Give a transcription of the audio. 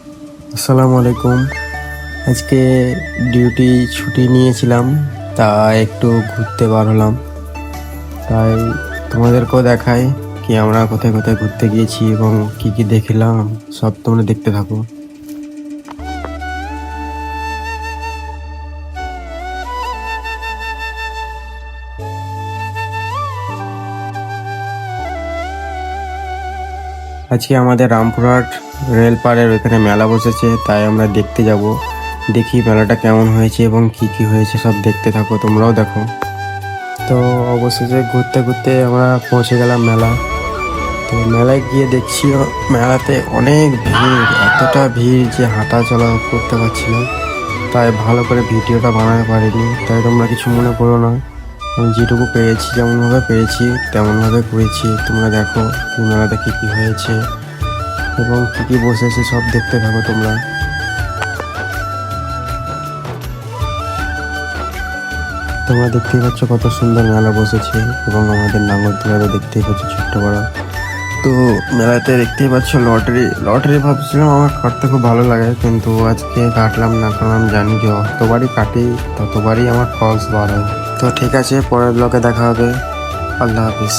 আসসালামু আলাইকুম। আজকে ডিউটি ছুটি নিয়েছিলাম, তা একটু ঘুরতে বার হলাম। তাই তোমাদেরকেও দেখাই কি আমরা কোথায় কোথায় ঘুরতে গিয়েছি এবং কি কি দেখলাম, সব তোমরা দেখতে থাকো। আজকে আমাদের রামপুরহাট রেলপাড়ের ওখানে মেলা বসেছে, তাই আমরা দেখতে যাব। দেখি মেলাটা কেমন হয়েছে এবং কি কি হয়েছে সব দেখতে থাকো, তোমরাও দেখো। তো অবশেষে ঘুরতে ঘুরতে আমরা পৌঁছে গেলাম মেলা। তো মেলায় গিয়ে দেখছি মেলাতে অনেক ভিড়, এতটা ভিড় যে হাঁটা চলা করতে পারছি না। তাই ভালো করে ভিডিওটা বানাতে পারিনি, তাই তোমরা কিছু মনে করো না। আমি যেটুকু পেরেছি, যেমনভাবে পেরেছি তেমনভাবে করেছি। তোমরা দেখো মেলাতে কী কী হয়েছে এবং কী কী বসেছে সব দেখতে থাকো তোমরা। তোমরা দেখতেই পাচ্ছ কত সুন্দর মেলা বসেছে এবং আমাদের নাগরদোলারও দেখতেই পাচ্ছ ছোট্ট বড়। তো মেলাতে দেখতেই পাচ্ছ লটারি লটারি ভাবছিলাম আমার কাটতে খুব ভালো লাগে, কিন্তু আজকে কাটলাম না, কারণ আমি জানি যে যতবারই কাটি ততবারই আমার ফলস বার হয়। তো ঠিক আছে, পরের ব্লগে দেখা হবে। আল্লাহ হাফিজ।